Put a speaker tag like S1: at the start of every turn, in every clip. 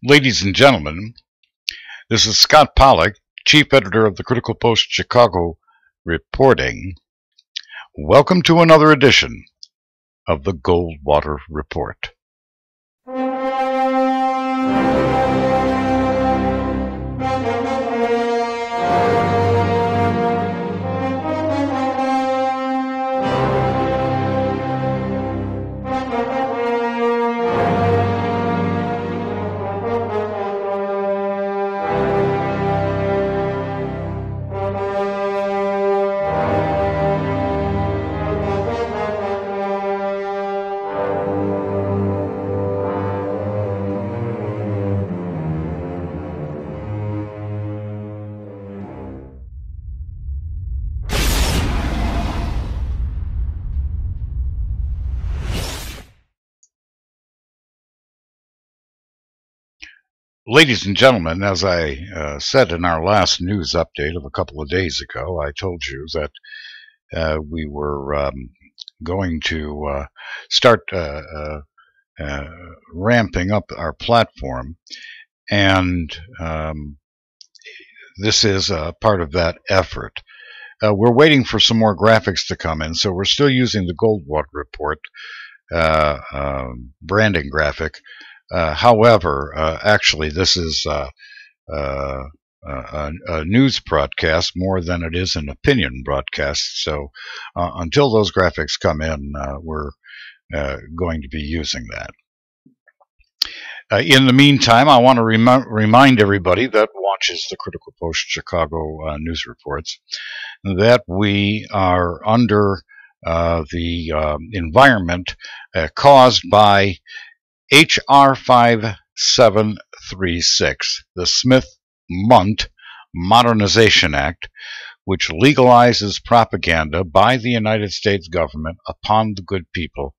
S1: Ladies and gentlemen, this is Scott Pollack, Chief Editor of the Critical Post Chicago, reporting. Welcome to another edition of the Goldwater Report. Ladies and gentlemen, as I said in our last news update of a couple of days ago, I told you that we were going to start ramping up our platform, and this is part of that effort. We're waiting for some more graphics to come in, so we're still using the Goldwater Report branding graphic. However, actually, this is a news broadcast more than it is an opinion broadcast. So until those graphics come in, we're going to be using that. In the meantime, I want to remind everybody that watches the Critical Post Chicago news reports that we are under the environment caused by H.R. 5736, the Smith-Mundt Modernization Act, which legalizes propaganda by the United States government upon the good people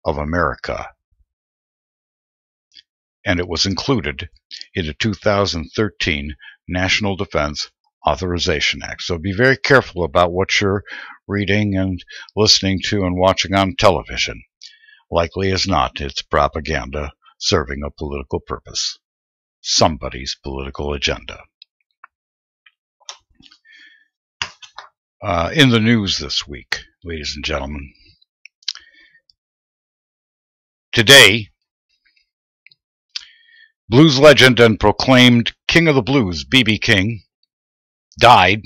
S1: of America. And it was included in the 2013 National Defense Authorization Act. So be very careful about what you're reading and listening to and watching on television. Likely as not, it's propaganda serving a political purpose, somebody's political agenda. In the news this week, ladies and gentlemen, today, blues legend and proclaimed King of the Blues, B.B. King, died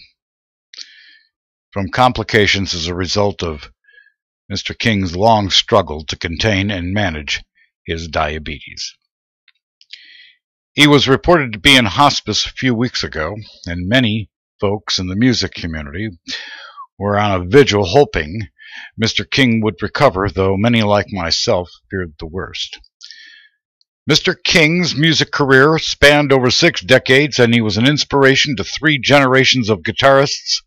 S1: from complications as a result of Mr. King's long struggle to contain and manage his diabetes. He was reported to be in hospice a few weeks ago, and many folks in the music community were on a vigil hoping Mr. King would recover, though many like myself feared the worst. Mr. King's music career spanned over 6 decades, and he was an inspiration to 3 generations of guitarists,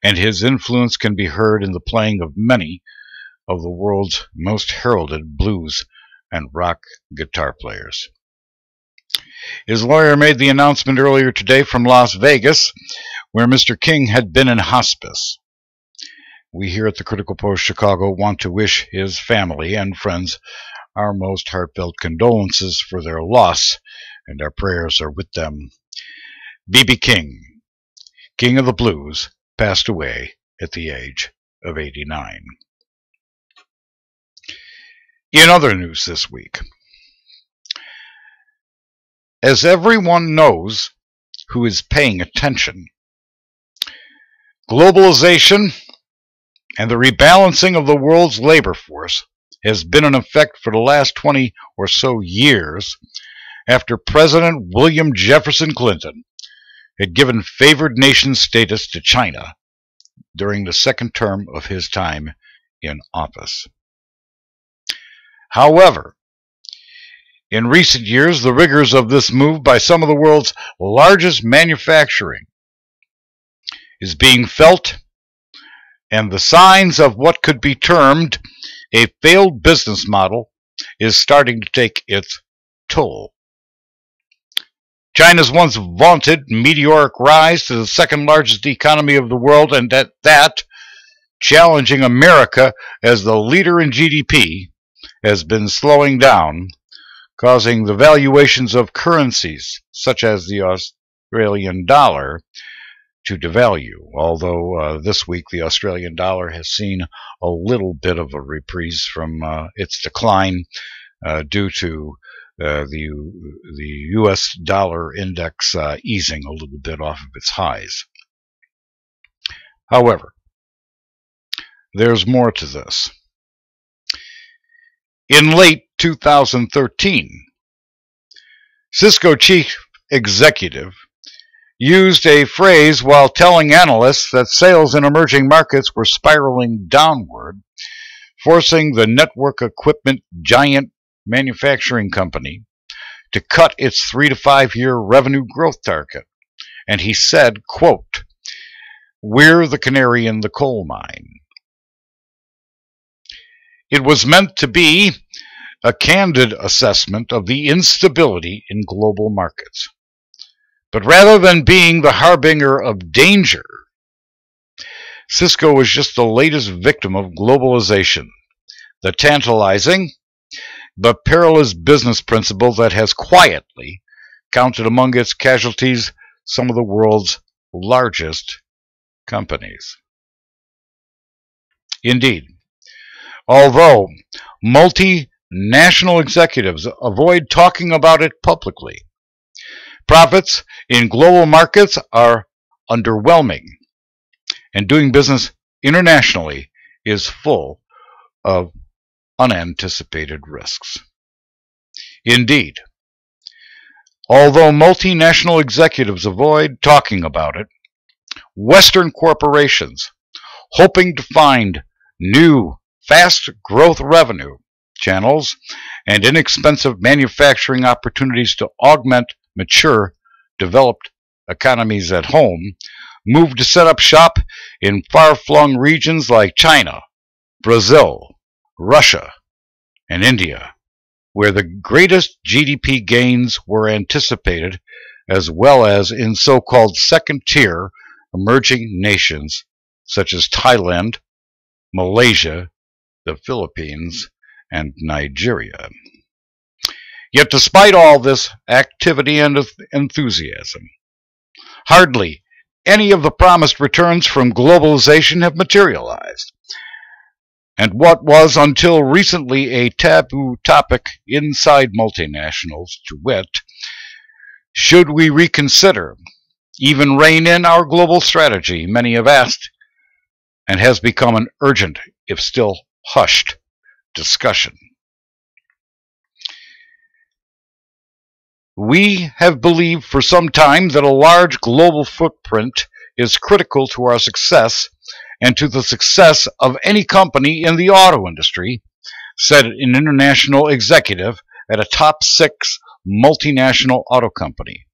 S1: and his influence can be heard in the playing of many of the world's most heralded blues and rock guitar players. His lawyer made the announcement earlier today from Las Vegas, where Mr. King had been in hospice. We here at the Critical Post Chicago want to wish his family and friends our most heartfelt condolences for their loss, and our prayers are with them. B.B. King, King of the Blues, passed away at the age of 89. In other news this week, as everyone knows who is paying attention, globalization and the rebalancing of the world's labor force has been in effect for the last 20 or so years after President William Jefferson Clinton had given favored nation status to China during the second term of his time in office. However, in recent years, the rigors of this move by some of the world's largest manufacturing is being felt, and the signs of what could be termed a failed business model is starting to take its toll. China's once vaunted meteoric rise to the second largest economy of the world, and that challenging America as the leader in GDP, has been slowing down causing the valuations of currencies, such as the Australian dollar, to devalue, although this week the Australian dollar has seen a little bit of a reprise from its decline due to the U.S. dollar index easing a little bit off of its highs. However, there's more to this. In late 2013, Cisco chief executive used a phrase while telling analysts that sales in emerging markets were spiraling downward, forcing the network equipment giant manufacturing company to cut its 3 to 5 year revenue growth target. And he said, quote, "We're the canary in the coal mine." It was meant to be a candid assessment of the instability in global markets. But rather than being the harbinger of danger, Cisco was just the latest victim of globalization, the tantalizing but perilous business principle that has quietly counted among its casualties some of the world's largest companies. Indeed, although multinational executives avoid talking about it publicly, profits in global markets are underwhelming, and doing business internationally is full of unanticipated risks. Indeed, although multinational executives avoid talking about it, Western corporations, hoping to find new, fast growth revenue channels and inexpensive manufacturing opportunities to augment mature, developed economies at home, move to set up shop in far-flung regions like China, Brazil, Russia, and India, where the greatest GDP gains were anticipated, as well as in so-called second-tier emerging nations such as Thailand, Malaysia, the Philippines, and Nigeria. Yet despite all this activity and enthusiasm, hardly any of the promised returns from globalization have materialized. And what was until recently a taboo topic inside multinationals, to wit, should we reconsider, even rein in our global strategy, many have asked, and has become an urgent, if still hushed, discussion. We have believed for some time that a large global footprint is critical to our success and to the success of any company in the auto industry, said an international executive at a top 6 multinational auto company.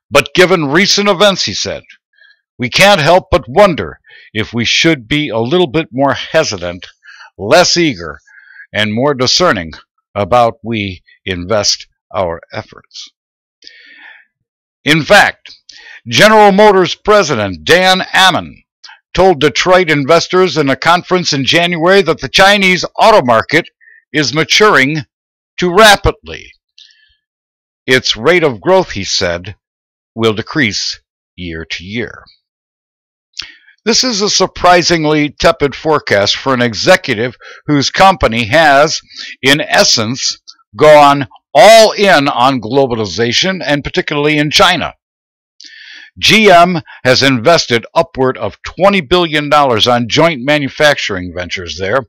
S1: But given recent events, he said, we can't help but wonder if we should be a little bit more hesitant, less eager, and more discerning about we invest our efforts. In fact, General Motors President Dan Ammann told Detroit investors in a conference in January that the Chinese auto market is maturing too rapidly. Its rate of growth, he said, will decrease year to year. This is a surprisingly tepid forecast for an executive whose company has, in essence, gone all in on globalization, and particularly in China. GM has invested upward of $20 billion on joint manufacturing ventures there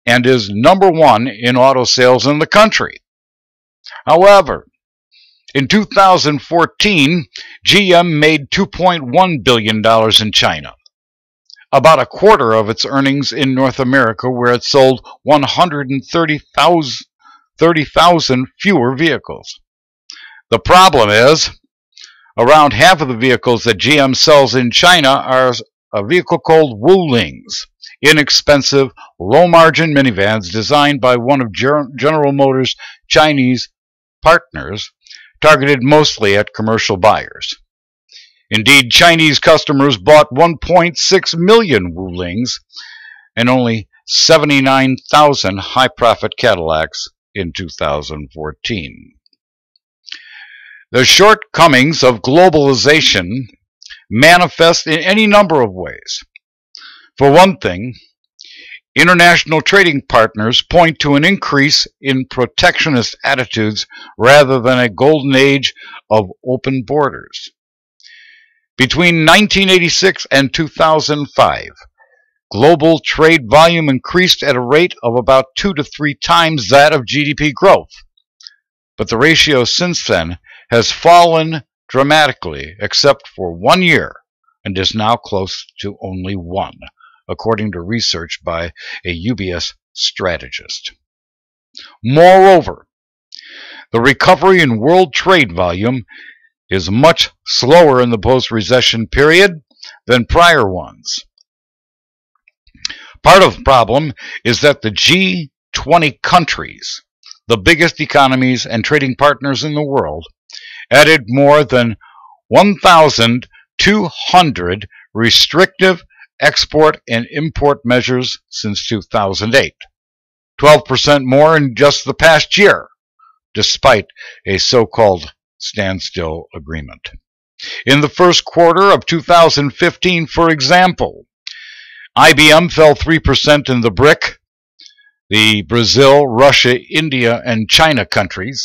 S1: and is #1 in auto sales in the country. However, in 2014, GM made $2.1 billion in China, about a quarter of its earnings in North America, where it sold 130,000 fewer vehicles. The problem is, around half of the vehicles that GM sells in China are a vehicle called Wulings, inexpensive, low-margin minivans designed by one of General Motors' Chinese partners, targeted mostly at commercial buyers. Indeed, Chinese customers bought 1.6 million Wulings and only 79,000 high-profit Cadillacs in 2014. The shortcomings of globalization manifest in any number of ways. For one thing, international trading partners point to an increase in protectionist attitudes rather than a golden age of open borders. Between 1986 and 2005, global trade volume increased at a rate of about 2 to 3 times that of GDP growth. But the ratio since then has fallen dramatically, except for 1 year, and is now close to only 1, according to research by a UBS strategist. Moreover, the recovery in world trade volume is much slower in the post-recession period than prior ones. Part of the problem is that the G20 countries, the biggest economies and trading partners in the world, added more than 1,200 restrictive export and import measures since 2008, 12% more in just the past year, despite a so-called standstill agreement. In the first quarter of 2015, for example, IBM fell 3% in the BRIC, the Brazil, Russia, India, and China countries.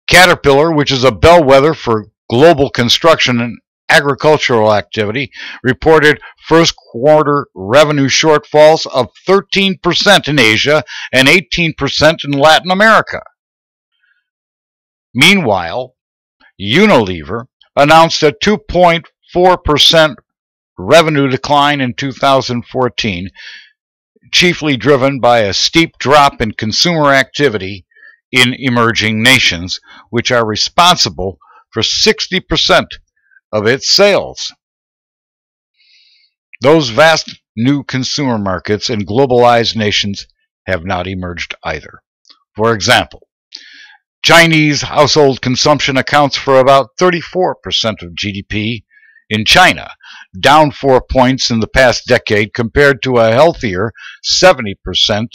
S1: Caterpillar, which is a bellwether for global construction and agricultural activity, reported first quarter revenue shortfalls of 13% in Asia and 18% in Latin America. Meanwhile, Unilever announced a 2.4% revenue decline in 2014, chiefly driven by a steep drop in consumer activity in emerging nations, which are responsible for 60% of its sales. Those vast new consumer markets in globalized nations have not emerged either. For example, Chinese household consumption accounts for about 34% of GDP in China, down 4 points in the past decade compared to a healthier 70%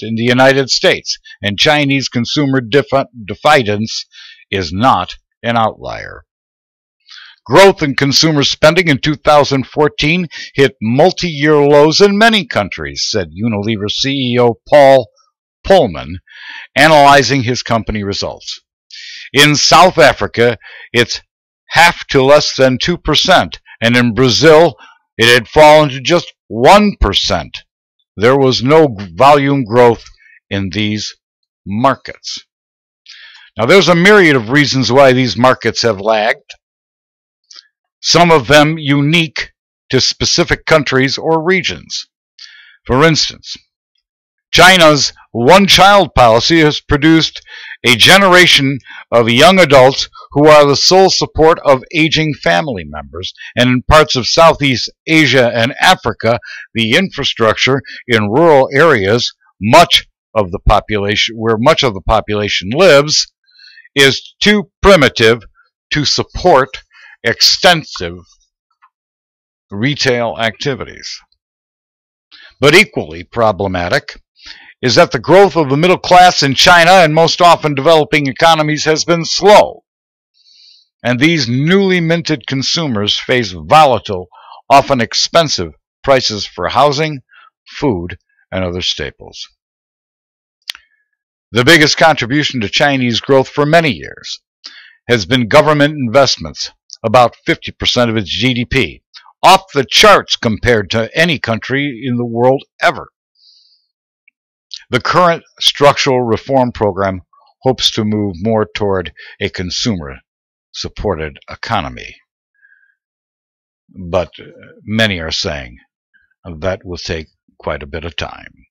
S1: in the United States, and Chinese consumer diffidence is not an outlier. Growth in consumer spending in 2014 hit multi-year lows in many countries, said Unilever CEO Paul Pullman, analyzing his company results. In South Africa, it's half to less than 2%, and in Brazil, it had fallen to just 1%. There was no volume growth in these markets. Now, there's a myriad of reasons why these markets have lagged, some of them unique to specific countries or regions. For instance, China's one-child policy has produced a generation of young adults who are the sole support of aging family members, and in parts of Southeast Asia and Africa, the infrastructure in rural areas, where much of the population lives, is too primitive to support extensive retail activities. But equally problematic is that the growth of the middle class in China and most often developing economies has been slow, and these newly minted consumers face volatile, often expensive prices for housing, food, and other staples. The biggest contribution to Chinese growth for many years has been government investments, about 50% of its GDP, off the charts compared to any country in the world ever. The current structural reform program hopes to move more toward a consumer-supported economy. But many are saying that will take quite a bit of time.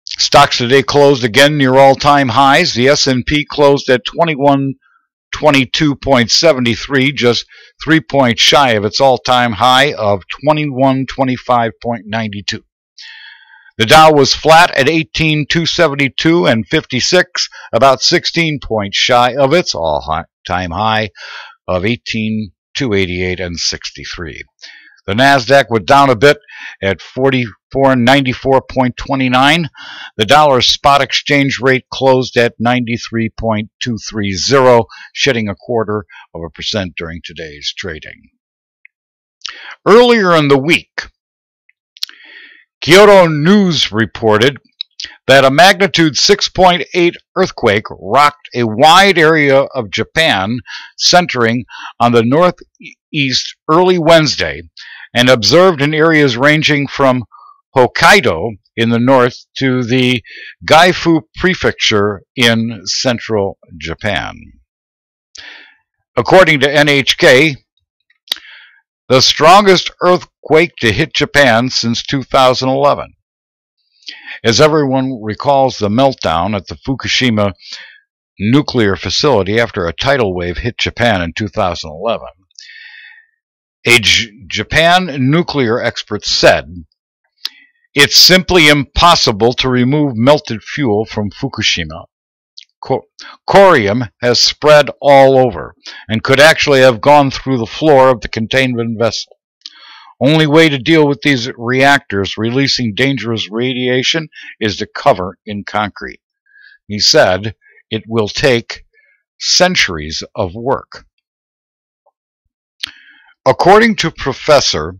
S1: Stocks today closed again near all-time highs. The S&P closed at 2122.73, just 3 points shy of its all-time high of 2125.92. The Dow was flat at 18,272 and 56, about 16 points shy of its all-time high of 18,288 and 63. The NASDAQ was down a bit at 4494.29. The dollar spot exchange rate closed at 93.230, shedding 0.25% during today's trading. Earlier in the week, Kyodo News reported that a magnitude 6.8 earthquake rocked a wide area of Japan, centering on the northeast early Wednesday, and observed in areas ranging from Hokkaido in the north to the Gifu Prefecture in central Japan. According to NHK, the strongest earthquake to hit Japan since 2011. As everyone recalls the meltdown at the Fukushima nuclear facility after a tidal wave hit Japan in 2011, a Japan nuclear expert said, "It's simply impossible to remove melted fuel from Fukushima. Corium has spread all over and could actually have gone through the floor of the containment vessel. Only way to deal with these reactors releasing dangerous radiation is to cover in concrete." He said it will take centuries of work. According to Professor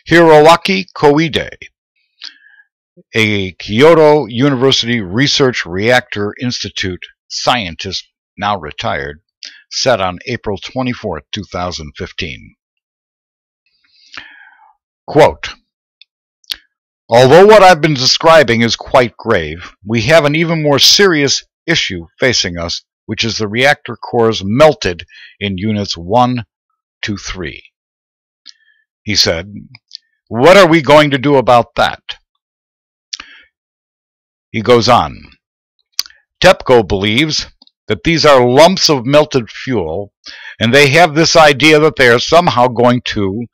S1: Hiroaki Koide, a Kyoto University Research Reactor Institute scientist, now retired, said on April 24, 2015, quote, "Although what I've been describing is quite grave, we have an even more serious issue facing us, which is the reactor cores melted in units 1 to 3. He said, "What are we going to do about that?" He goes on, TEPCO believes that these are lumps of melted fuel, and they have this idea that they are somehow going to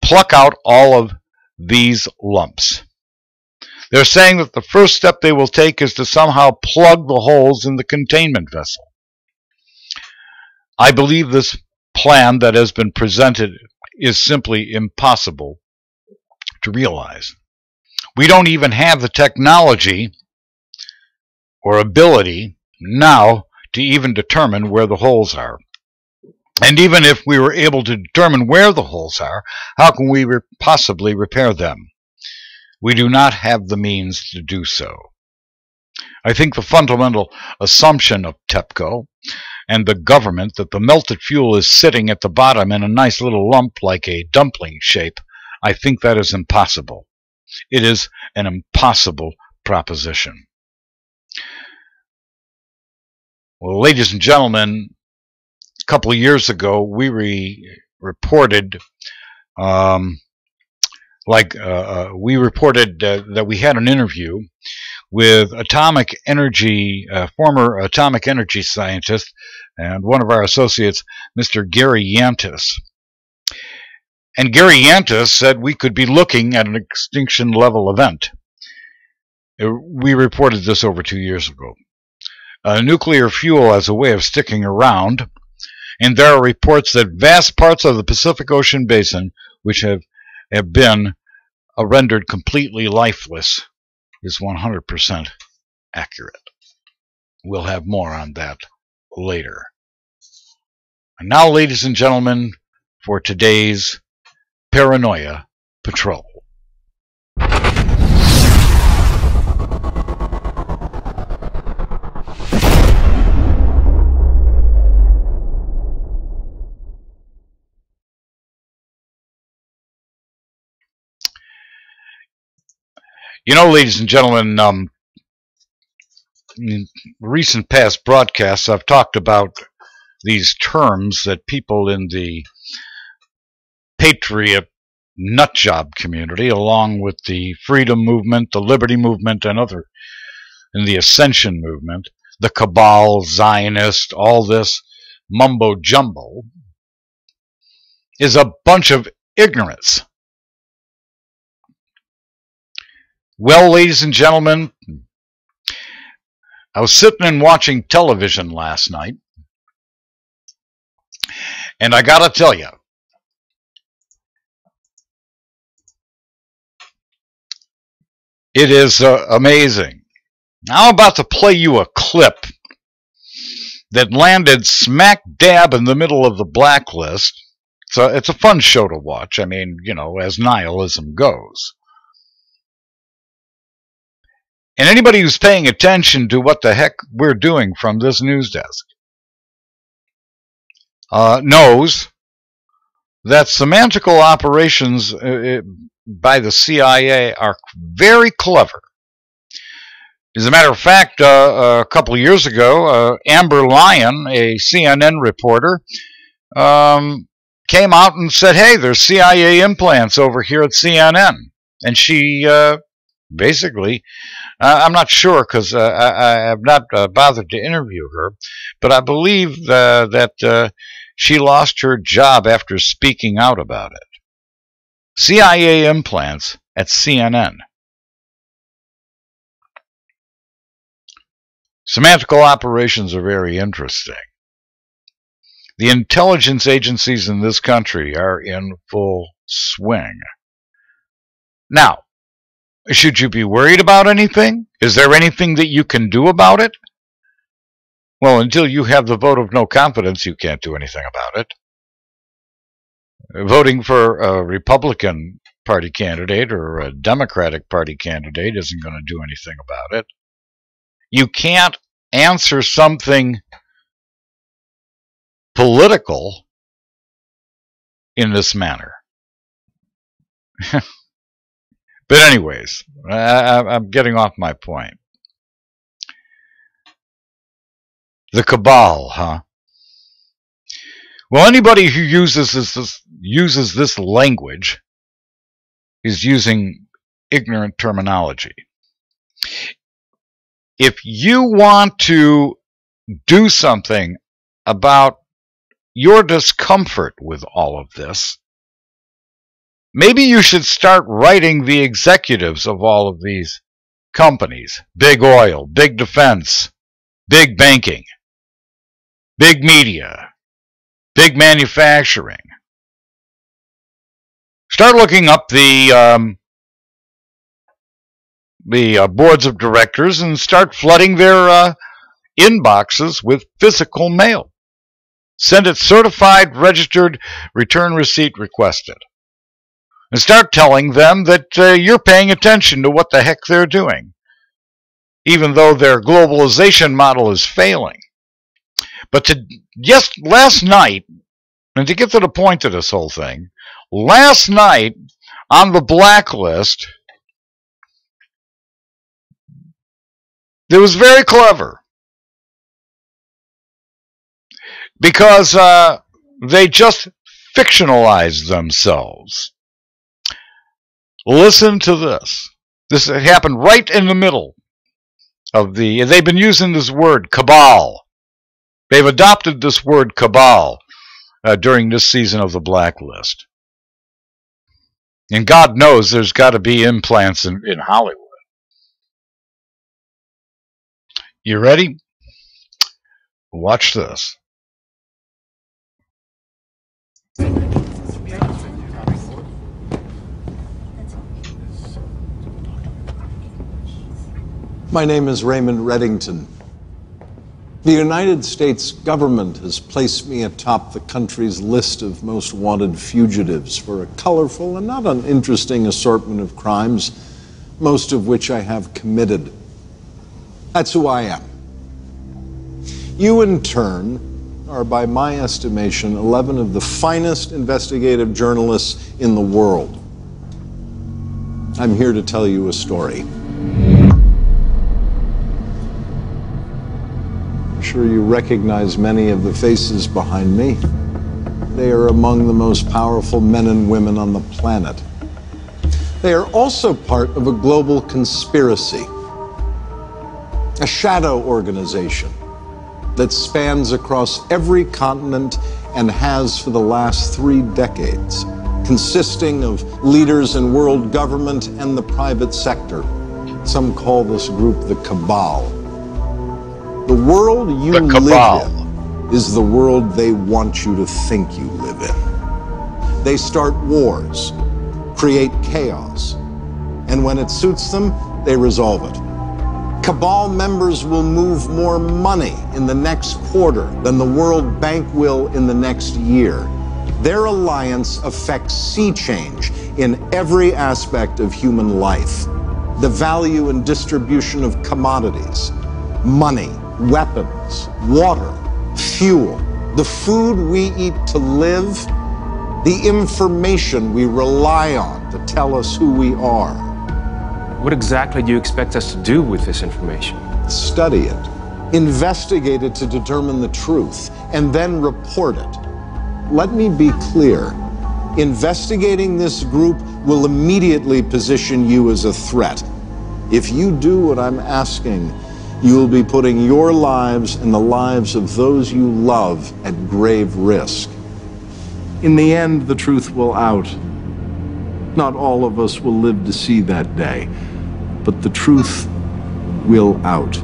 S1: pluck out all of these lumps. They're saying that the first step they will take is to somehow plug the holes in the containment vessel. I believe this plan that has been presented is simply impossible to realize. We don't even have the technology or ability now to even determine where the holes are. And even if we were able to determine where the holes are, how can we possibly repair them? We do not have the means to do so. I think the fundamental assumption of TEPCO and the government that the melted fuel is sitting at the bottom in a nice little lump like a dumpling shape, I think that is impossible. It is an impossible proposition. Well, ladies and gentlemen, a couple of years ago, we reported that we had an interview with former atomic energy scientist and one of our associates, Mr. Gary Yantis. And Gary Yantis said we could be looking at an extinction level event. We reported this over 2 years ago. Nuclear fuel as a way of sticking around, and there are reports that vast parts of the Pacific Ocean basin, which have been rendered completely lifeless, is 100% accurate. We'll have more on that later. And now, ladies and gentlemen, for today's Paranoia Patrol. You know, ladies and gentlemen, in recent past broadcasts, I've talked about these terms that people in the patriot nutjob community, along with the freedom movement, the liberty movement, and the ascension movement, the cabal, Zionist, all this mumbo jumbo, is a bunch of ignorance. Well, ladies and gentlemen, I was sitting and watching television last night, and I gotta tell you, It is amazing. Now I'm about to play you a clip that landed smack dab in the middle of the Blacklist. So it's a fun show to watch. I mean, you know, as nihilism goes. And anybody who's paying attention to what the heck we're doing from this news desk knows that semantical operations by the CIA are very clever. As a matter of fact, a couple of years ago, Amber Lyon, a CNN reporter, came out and said, hey, there's CIA implants over here at CNN. And she basically, I'm not sure because I have not bothered to interview her, but I believe that she lost her job after speaking out about it. CIA implants at CNN. Semantical operations are very interesting. The intelligence agencies in this country are in full swing. Now, should you be worried about anything? Is there anything that you can do about it? Well, until you have the vote of no confidence, you can't do anything about it. Voting for a Republican Party candidate or a Democratic Party candidate isn't going to do anything about it. You can't answer something political in this manner. But anyways, I'm getting off my point. The cabal, huh? Well, anybody who uses this language is using ignorant terminology. If you want to do something about your discomfort with all of this, maybe you should start writing the executives of all of these companies. Big oil, big defense, big banking, big media, big manufacturing. Start looking up the boards of directors and start flooding their inboxes with physical mail. Send it certified, registered, return receipt requested. And start telling them that you're paying attention to what the heck they're doing, even though their globalization model is failing. But last night, and to get to the point of this whole thing, last night on the Blacklist, it was very clever because they just fictionalized themselves. Listen to this. This happened right in the middle of they've been using this word cabal. They've adopted this word cabal during this season of the Blacklist. And God knows there's got to be implants in Hollywood. You ready? Watch this.
S2: My name is Raymond Reddington. The United States government has placed me atop the country's list of most wanted fugitives for a colorful and not uninteresting assortment of crimes, most of which I have committed. That's who I am. You, in turn, are, by my estimation, 11 of the finest investigative journalists in the world. I'm here to tell you a story. I'm sure you recognize many of the faces behind me. They are among the most powerful men and women on the planet. They are also part of a global conspiracy, a shadow organization that spans across every continent and has for the last 3 decades, consisting of leaders in world government and the private sector. Some call this group the cabal. The world you live in is the world they want you to think you live in. They start wars, create chaos, and when it suits them, they resolve it. Cabal members will move more money in the next quarter than the World Bank will in the next year. Their alliance affects sea change in every aspect of human life. The value and distribution of commodities, money, weapons, water, fuel, the food we eat to live, the information we rely on to tell us who we are.
S3: What exactly do you expect us to do with this information?
S2: Study it, investigate it to determine the truth, and then report it. Let me be clear. Investigating this group will immediately position you as a threat. If you do what I'm asking, you will be putting your lives and the lives of those you love at grave risk. In the end, the truth will out. Not all of us will live to see that day, but the truth will out.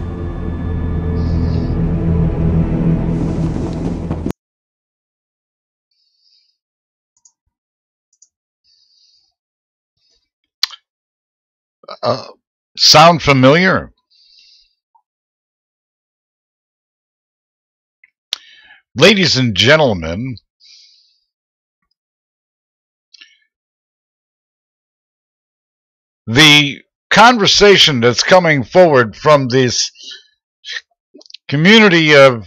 S1: Sound familiar? Ladies and gentlemen, the conversation that's coming forward from this community of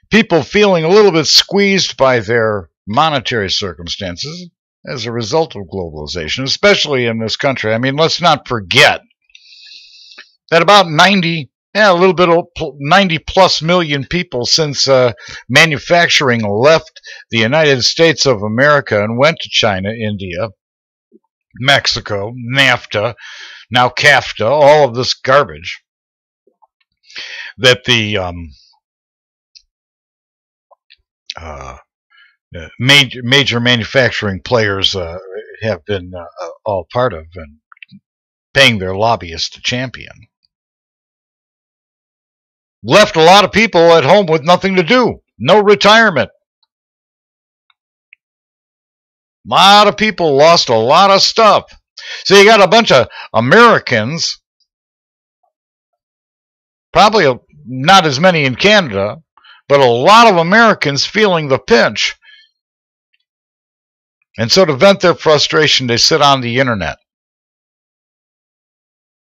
S1: people feeling a little bit squeezed by their monetary circumstances as a result of globalization, especially in this country. I mean, let's not forget that about 90 plus million people since manufacturing left the United States of America and went to China, India, Mexico, NAFTA, now CAFTA, all of this garbage that the major manufacturing players have been all part of and paying their lobbyists to champion. Left a lot of people at home with nothing to do, no retirement. A lot of people lost a lot of stuff. So you got a bunch of Americans, probably not as many in Canada, but a lot of Americans feeling the pinch. And so to vent their frustration, they sit on the internet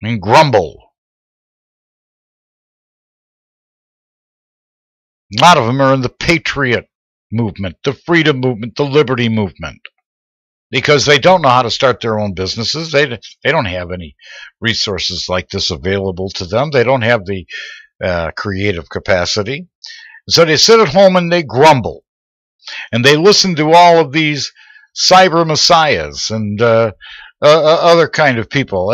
S1: and grumble. A lot of them are in the patriot movement, the freedom movement, the liberty movement, because they don't know how to start their own businesses. They don't have any resources like this available to them. They don't have the creative capacity. So they sit at home and they grumble. And they listen to all of these cyber messiahs and other kind of people,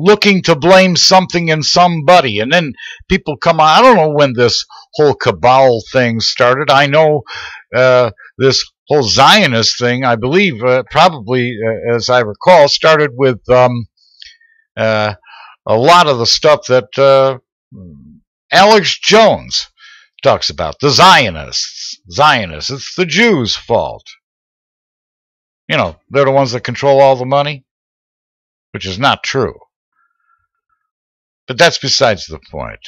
S1: looking to blame something and somebody. And then people come on. I don't know when this whole cabal thing started. I know this whole Zionist thing, I believe, probably, as I recall, started with a lot of the stuff that Alex Jones talks about. The Zionists. It's the Jews' fault. You know, they're the ones that control all the money, which is not true. But that's besides the point.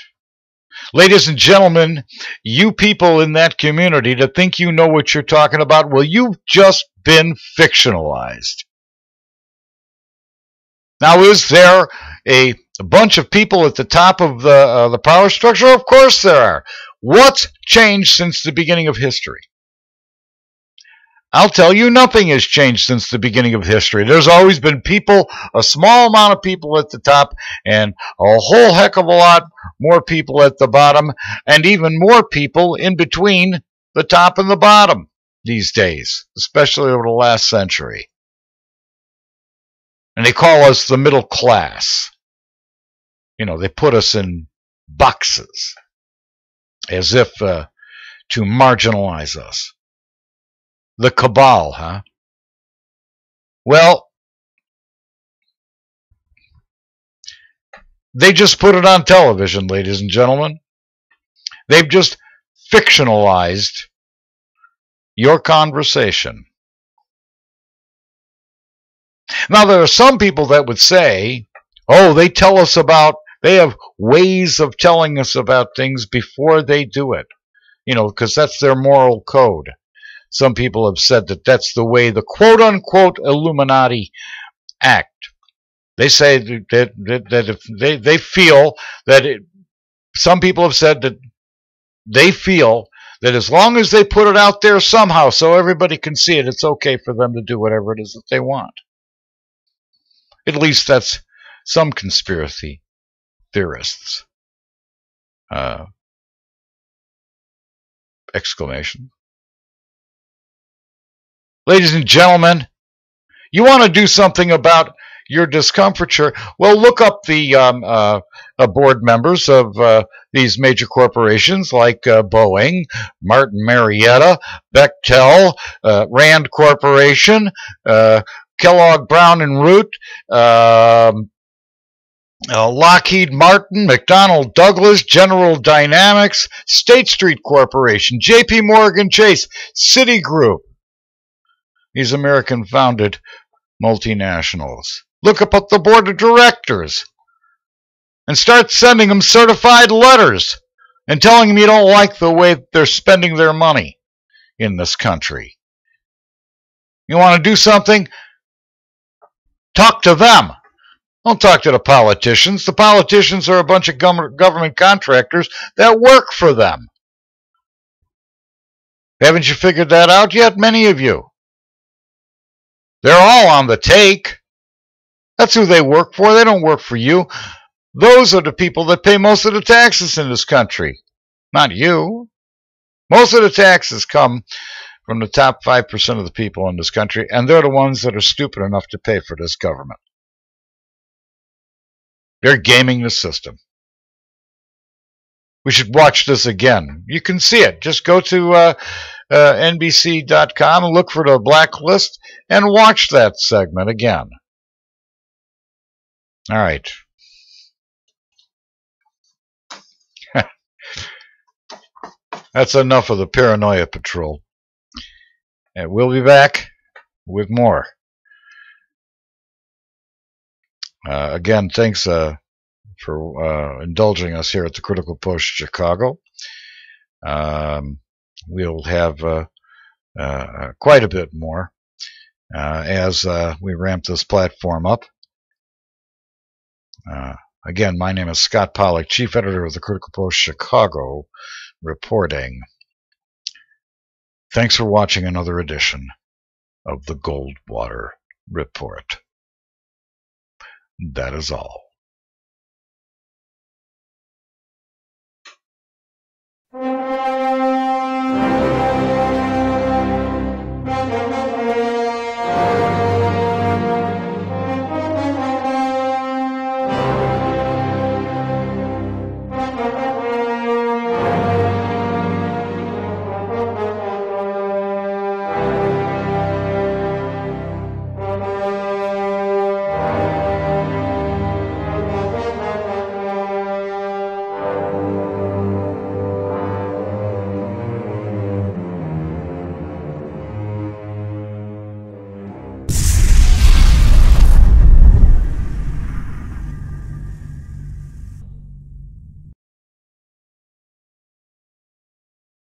S1: Ladies and gentlemen, you people in that community that think you know what you're talking about, well, you've just been fictionalized. Now, is there a bunch of people at the top of the power structure? Of course there are. What's changed since the beginning of history? I'll tell you, nothing has changed since the beginning of history. There's always been people, a small amount of people at the top, and a whole heck of a lot more people at the bottom, and even more people in between the top and the bottom these days, especially over the last century. And they call us the middle class. You know, they put us in boxes as if to marginalize us. The cabal, huh? Well, they just put it on television, ladies and gentlemen. They've just fictionalized your conversation. Now, there are some people that would say, Oh, they have ways of telling us about things before they do it. Because that's their moral code. Some people have said that that's the way the quote-unquote Illuminati act. They say that if they feel that some people have said that they feel that as long as they put it out there somehow so everybody can see it, it's okay for them to do whatever it is that they want. At least that's some conspiracy theorists. Exclamation. Ladies and gentlemen, you want to do something about your discomfiture? Well, look up the board members of these major corporations like Boeing, Martin Marietta, Bechtel, Rand Corporation, Kellogg Brown and Root, Lockheed Martin, McDonnell Douglas, General Dynamics, State Street Corporation, J.P. Morgan Chase, Citigroup. These American-founded multinationals. Look up at the board of directors and start sending them certified letters and telling them you don't like the way they're spending their money in this country. You want to do something? Talk to them. Don't talk to the politicians. The politicians are a bunch of government contractors that work for them. Haven't you figured that out yet, many of you? They're all on the take. That's who they work for. They don't work for you. Those are the people that pay most of the taxes in this country, not you. Most of the taxes come from the top 5% of the people in this country, and they're the ones that are stupid enough to pay for this government. They're gaming the system. We should watch this again. You can see it. Just go to NBC.com and look for the Blacklist and watch that segment again. All right. That's enough of the Paranoia Patrol. And we'll be back with more. Again, thanks for indulging us here at the Critical Post Chicago. We'll have quite a bit more as we ramp this platform up. Again, my name is Scott Pollack, Chief Editor of the Critical Post Chicago, reporting. Thanks for watching another edition of the Goldwater Report. That is all.